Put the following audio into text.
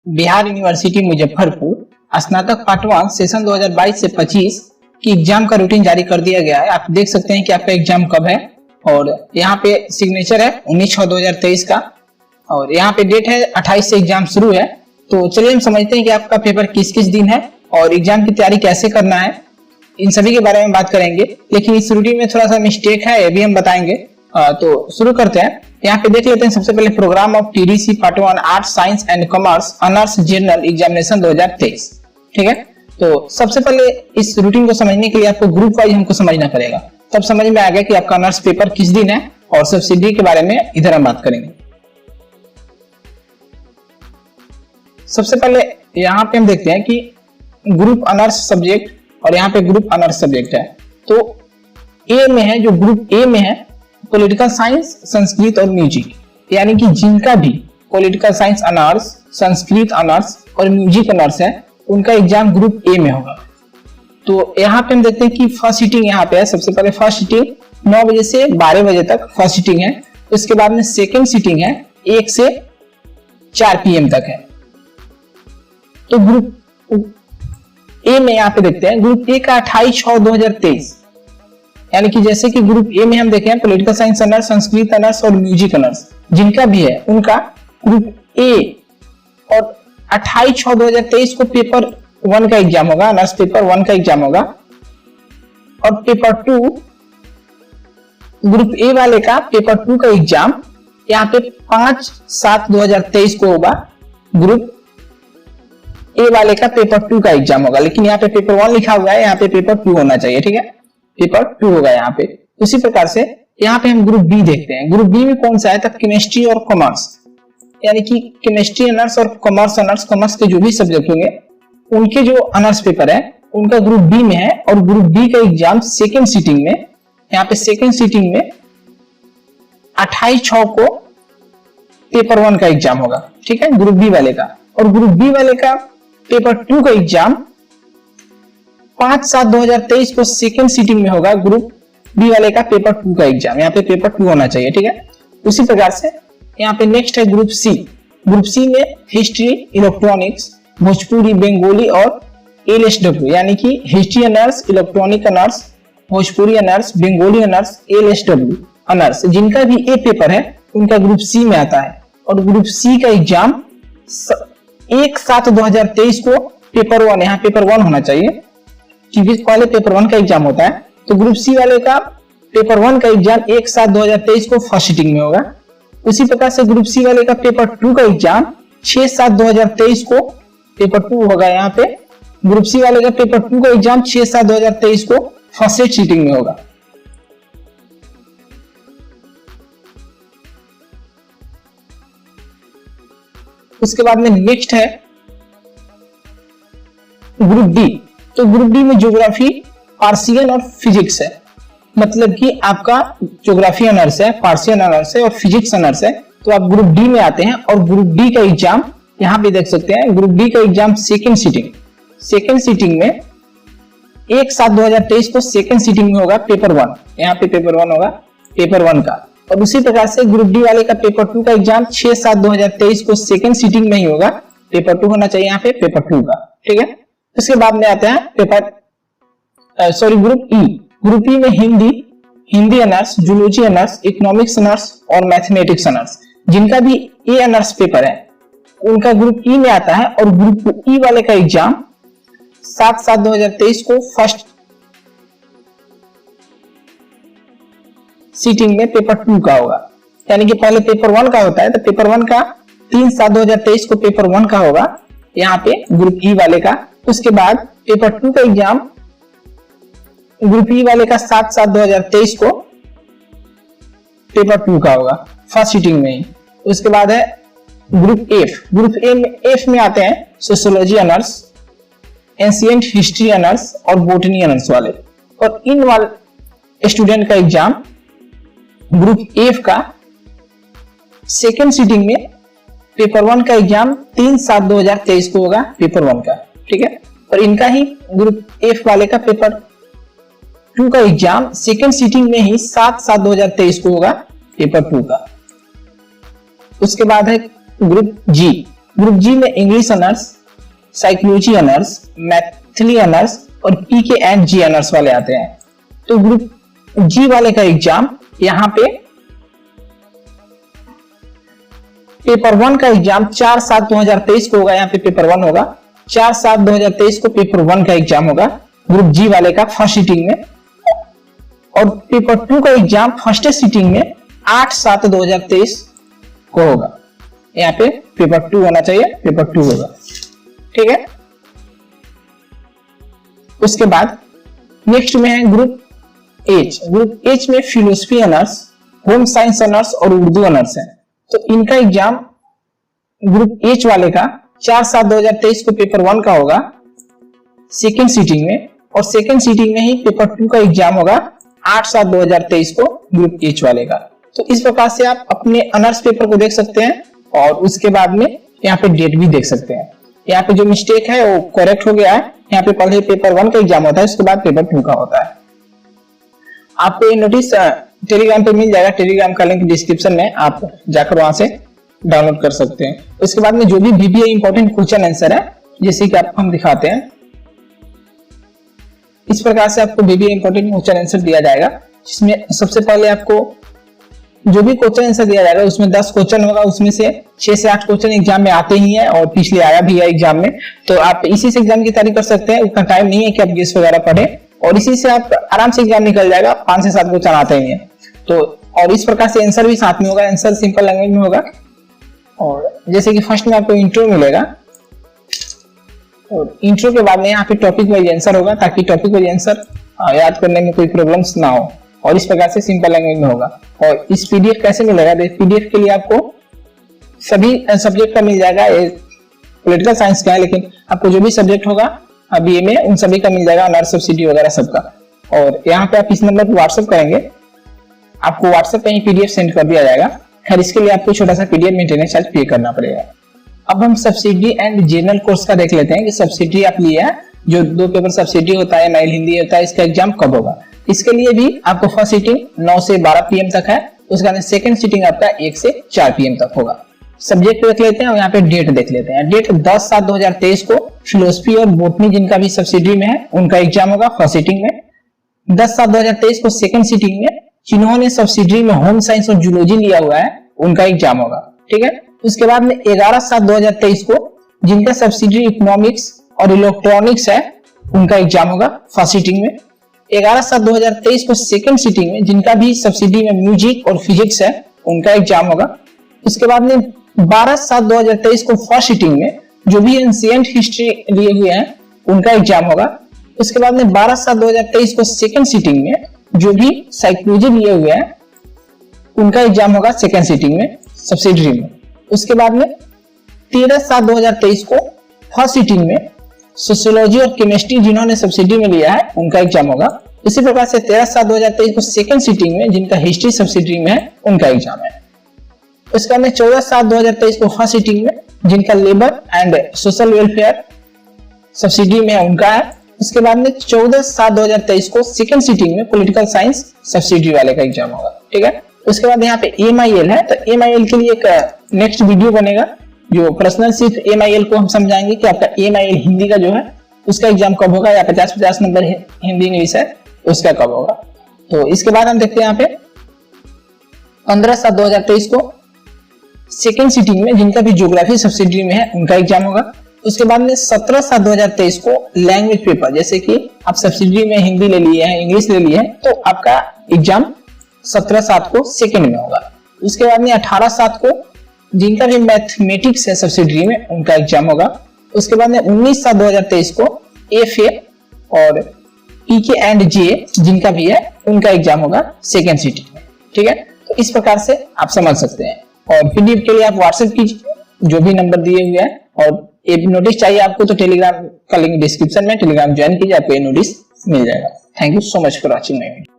Bihar university Muzaffarpur स्नातक part 1 session 2022 से 25 की एग्जाम का रूटीन जारी कर दिया गया है। आप देख सकते हैं कि आपका एग्जाम कब है और यहाँ पे सिग्नेचर है 19/6/2023 का और यहाँ पे डेट है 28 से एग्जाम शुरू है। तो चलिए हम समझते हैं कि आपका पेपर किस किस दिन है और एग्जाम की तैयारी कैसे करना है, इन सभी के बारे में बात करेंगे। लेकिन इस रूटीन में थोड़ा सा मिस्टेक है, ये भी हम बताएंगे। तो शुरू करते हैं। यहाँ पे देख लेते हैं सबसे पहले programme of TDC part 1 arts science and commerce honours general examination 2023। ठीक है, तो सबसे पहले इस रूटीन को समझने के लिए आपको ग्रुप वाइज हमको समझना पड़ेगा, तब समझ में आ गया कि आपका ऑनर्स पेपर किस दिन है और सब्सिडी के बारे में इधर हम बात करेंगे। सबसे पहले यहाँ पे हम देखते हैं कि ग्रुप ऑनर्स सब्जेक्ट और यहाँ पे ग्रुप ऑनर्स सब्जेक्ट है। तो ए में है, जो ग्रुप ए में है पॉलिटिकल साइंस, संस्कृत और म्यूजिक, यानी कि जिनका भी political science honours, Sanskrit honours और म्यूजिक ऑनर्स है उनका एग्जाम ग्रुप ए में होगा। तो यहाँ पे हम देखते हैं कि फर्स्ट सीटिंग यहाँ पे है। सबसे पहले फर्स्ट सीटिंग 9 बजे से 12 बजे तक फर्स्ट सीटिंग है। उसके बाद में सेकेंड सीटिंग है 1 से 4 PM तक है। तो ग्रुप ए में यहाँ पे देखते हैं ग्रुप ए का 28/6/2023, यानी कि जैसे कि ग्रुप ए में हम देखें political science honours, Sanskrit honours और म्यूजिक ऑनर्स जिनका भी है उनका ग्रुप ए और 28/6/2023 को पेपर 1 का एग्जाम होगा, ऑनर्स पेपर 1 का एग्जाम होगा। और पेपर 2 ग्रुप ए वाले का पेपर 2 का एग्जाम यहाँ पे 5/7/2023 को होगा। ग्रुप ए वाले का पेपर 2 का एग्जाम होगा, लेकिन यहाँ पे पेपर 1 लिखा हुआ है, यहाँ पे पेपर 2 होना चाहिए। ठीक है, पेपर 2 होगा यहाँ पे। उसी प्रकार से यहाँ पे हम ग्रुप बी देखते हैं। ग्रुप बी में कौन सा है, तो केमिस्ट्री और कॉमर्स, यानी कि केमिस्ट्री ऑनर्स और कॉमर्स ऑनर्स, कॉमर्स के जो भी सब्जेक्ट होंगे उनके जो ऑनर्स पेपर है उनका ग्रुप बी में है। और ग्रुप बी का एग्जाम सेकेंड सीटिंग में, यहाँ पे सेकेंड सीटिंग में 28/6 को पेपर 1 का एग्जाम होगा। ठीक है, ग्रुप बी वाले का। और ग्रुप बी वाले का पेपर 2 का एग्जाम 5/7/2023 को सेकेंड सीटिंग में होगा। ग्रुप बी वाले का पेपर 2 का एग्जाम, यहाँ पे पेपर 2 होना चाहिए। ठीक है, उसी प्रकार से यहाँ पे नेक्स्ट है ग्रुप सी। ग्रुप सी में हिस्ट्री, इलेक्ट्रॉनिक्स, भोजपुरी, बंगाली और LSW, यानी कि history honours, electronic honours, Bhojpuri honours, Bengali honours, LSW honours जिनका भी ए पेपर है उनका ग्रुप सी में आता है। और ग्रुप सी का एग्जाम 1/7/2023 को पेपर 1, यहाँ पेपर 1 होना चाहिए क्योंकि पहले पेपर 1 का एग्जाम होता है। तो ग्रुप सी वाले का पेपर 1 का एग्जाम 1/7/2023 को फर्स्ट सीटिंग में होगा। उसी प्रकार से ग्रुप सी वाले का पेपर 2 का एग्जाम 6/7/2023 को पेपर 2 होगा। यहाँ पे ग्रुप सी वाले का पेपर 2 का एग्जाम 6/7/2023 को फर्स्ट सीटिंग में होगा। उसके बाद में नेक्स्ट है ग्रुप डी। तो ग्रुप डी में ज्योग्राफी, पार्शियल और फिजिक्स है, मतलब कि आपका ज्योग्राफी ऑनर्स है, पार्शियल ऑनर्स है और फिजिक्स ऑनर्स है, तो आप ग्रुप डी में आते हैं। और ग्रुप डी का एग्जाम यहाँ पे देख सकते हैं, ग्रुप डी का एग्जाम सेकेंड सीटिंग में 1/7/2023 को सेकेंड सीटिंग में होगा पेपर 1, यहाँ पे पेपर 1 होगा पेपर 1 का। और उसी प्रकार से ग्रुप डी वाले का पेपर 2 का एग्जाम 6/7/2023 को सेकेंड सीटिंग में ही होगा, पेपर 2 होना चाहिए यहाँ पे पेपर 2 का। ठीक है, उसके बाद में आते हैं ग्रुप ई। ग्रुप ई में Hindi honours, zoology honours, economics honours और मैथमेटिक्स ऑनर्स जिनका भी ए ऑनर्स पेपर है उनका ग्रुप ई में आता है। और ग्रुप ई वाले का एग्जाम 7/7/2023 को फर्स्ट सीटिंग में पेपर 2 का होगा, यानी कि पहले पेपर 1 का होता है तो पेपर 1 का 3/7/2023 को पेपर 1 का होगा यहाँ पे ग्रुप ई वाले का। उसके बाद पेपर 2 का एग्जाम ग्रुप ई वाले का 7/7/2023 को पेपर 2 का होगा फर्स्ट सीटिंग में ही। उसके बाद है ग्रुप एफ। ग्रुप एफ में आते हैं sociology honours, ancient history honours और बोटनी ऑनर्स वाले। और इन वाले स्टूडेंट का एग्जाम ग्रुप एफ का सेकेंड सीटिंग में पेपर 1 का एग्जाम 3/7/2023 को होगा पेपर 1 का। ठीक है, और इनका ही ग्रुप एफ वाले का पेपर 2 का एग्जाम सेकेंड सीटिंग में ही 7/7/2023 को होगा पेपर 2 का। उसके बाद है ग्रुप जी। ग्रुप जी में English honours, psychology honours, Maithili honours और पीके एंड जी ऑनर्स वाले आते हैं। तो ग्रुप जी वाले का एग्जाम यहाँ पे पेपर 1 का एग्जाम 4/7/2023 को होगा। यहाँ पे पेपर 1 होगा, 4/7/2023 को पेपर 1 का एग्जाम होगा ग्रुप जी वाले का फर्स्ट सीटिंग में। और पेपर 2 का एग्जाम फर्स्ट सीटिंग में 8/7/2023 को होगा। यहाँ पे पेपर 2 होना चाहिए, पेपर 2 होगा, ठीक है। उसके बाद नेक्स्ट में है ग्रुप एच। ग्रुप एच में philosophy honours, home science honours और उर्दू ऑनर्स है। तो इनका एग्जाम ग्रुप एच वाले का 4/7/2023 को पेपर 1 का होगा सेकेंड सीटिंग में, और सेकेंड सीटिंग में ही पेपर 2 का एग्जाम होगा 8/7/2023 को ग्रुप एच वाले का। तो इस प्रकार से आप अपने ऑनर्स पेपर को देख सकते हैं और उसके बाद में यहाँ पे डेट भी देख सकते हैं। यहाँ पे जो मिस्टेक है वो करेक्ट हो गया है। यहाँ पे पहले पेपर 1 का एग्जाम होता है, उसके बाद पेपर 2 का होता है। आपको ये नोटिस टेलीग्राम पे मिल जाएगा, टेलीग्राम का लिंक डिस्क्रिप्शन में, आप जाकर वहां से डाउनलोड कर सकते हैं। उसके बाद में जो भी बीबीए इंपॉर्टेंट क्वेश्चन आंसर है, जैसे कि आपको हम दिखाते हैं, इस प्रकार से आपको बीबीए इंपॉर्टेंट क्वेश्चन आंसर दिया जाएगा, जिसमें सबसे पहले आपको जो भी क्वेश्चन आंसर दिया जाएगा उसमें 10 क्वेश्चन होगा, उसमें से 6 से 8 क्वेश्चन एग्जाम में आते ही हैं और पिछले आया भी है एग्जाम में। तो आप इसी से एग्जाम की तैयारी कर सकते हैं, उतना टाइम नहीं है कि आप गेस वगैरह पढ़े, और इसी से आप आराम से एग्जाम निकल जाएगा। 5 से 7 क्वेश्चन आते ही हैं। तो और इस प्रकार से आंसर भी साथ में होगा, आंसर सिंपल लैंग्वेज में होगा। और जैसे कि फर्स्ट में आपको इंट्रो मिलेगा, और इंट्रो के बाद में यहाँ पे टॉपिक वाइज आंसर होगा, ताकि टॉपिक वाइज आंसर याद करने में कोई प्रॉब्लम्स ना हो, और इस प्रकार से सिंपल लैंग्वेज में होगा। और इस पीडीएफ कैसे मिलेगा? पीडीएफ के लिए आपको सभी सब्जेक्ट का मिल जाएगा। पॉलिटिकल साइंस का है, लेकिन आपको जो भी सब्जेक्ट होगा बीए में उन सभी का मिल जाएगा, ऑनर्स सब्सिडी वगैरह सबका। और यहाँ पे आप इस नंबर पर व्हाट्सएप करेंगे, आपको व्हाट्सएप पे ही पीडीएफ सेंड कर दिया जाएगा। खैर इसके लिए आपको छोटा सा पीडीएफ मेंटेनेंस चार्ज पे करना पड़ेगा। अब हम सब्सिडी एंड जनरल कोर्स का देख लेते हैं कि सब्सिडी आप लिए है, जो 2 पेपर सब्सिडी होता है, माइल हिंदी होता है, इसका एग्जाम कब होगा। इसके लिए भी आपको फर्स्ट सीटिंग 9 से 12 पीएम तक है, उसके बाद सेकंड सीटिंग आपका 1 से 4 पीएम तक होगा। सब्जेक्ट देख लेते हैं और यहाँ पे डेट देख लेते हैं। डेट 10/7/2023 को फिलोसफी और बोटनी जिनका भी सब्सिडी में है उनका एग्जाम होगा फर्स्ट सीटिंग में। 10/7/2023 को सेकंड सीटिंग में जिन्होंने सब्सिडी में होम साइंस और जूलॉजी लिया हुआ है उनका एग्जाम होगा, ठीक है। उसके बाद में 11/7/2023 को जिनका सब्सिडी इकोनॉमिक्स और इलेक्ट्रॉनिक्स है उनका एग्जाम होगा फर्स्ट सीटिंग में। 11/7/2023 को सेकंड सीटिंग में जिनका भी सब्सिडी में म्यूजिक और फिजिक्स है उनका एग्जाम होगा। उसके बाद में 12/7/2023 को फर्स्ट सीटिंग में जो भी एंशिएंट हिस्ट्री लिए हुए हैं उनका एग्जाम होगा। उसके बाद में 12/7/2023 को सेकंड सीटिंग में जो भी साइकोलॉजी लिए हुए हैं उनका एग्जाम होगा सेकंड सीटिंग में सब्सिडी में। उसके बाद में 13/7/2023 को फर्स्ट सीटिंग में सोशियोलॉजी और केमिस्ट्री जिन्होंने सब्सिडी में लिया है उनका एग्जाम होगा। इसी प्रकार से 13/7/2023 को सेकंड सीटिंग में जिनका हिस्ट्री सब्सिडी में है उनका एग्जाम है। उसके बाद में 14/7/2023 को फर्स्ट सीटिंग में जिनका labour and social welfare subsidy में है उनका है। उसके बाद में 14/7/2023 को सेकंड सीटिंग में पॉलिटिकल साइंस सब्सिडी वाले का एग्जाम होगा, ठीक है। उसके बाद यहाँ पे MIL है, तो MIL के लिए एक नेक्स्ट वीडियो बनेगा जो पर्सनल सिर्फ MIL को हम समझाएंगे कि आपका MIL हिंदी का जो है उसका एग्जाम कब होगा, या 50-50 नंबर हिंदी इंग्लिश है उसका कब होगा। तो इसके बाद हम देखते हैं यहाँ पे 15/7/2023 को सेकेंड सीटिंग में जिनका भी ज्योग्राफी सब्सिडी में है उनका एग्जाम होगा। उसके बाद में 17/7/2023 को लैंग्वेज पेपर, जैसे कि आप सब्सिडी में हिंदी ले लिए हैं, इंग्लिश ले लिए हैं, तो आपका एग्जाम 17/7 को सेकंड में होगा। उसके बाद में 18/7 को जिनका भी मैथमेटिक्स है सब्सिडी में उनका एग्जाम होगा। उसके बाद में 19/7/2023 को FA और PK एंड J जिनका भी है उनका एग्जाम होगा सेकंड सीटिंग में, ठीक है। तो इस प्रकार से आप समझ सकते हैं। और पीडीएफ के लिए आप व्हाट्सएप कीजिए, जो भी नंबर दिए हुए हैं, और एक नोटिस चाहिए आपको तो टेलीग्राम का लिंक डिस्क्रिप्शन में, टेलीग्राम ज्वाइन कीजिए, आपको ये नोटिस मिल जाएगा। Thank you so much for watching my video.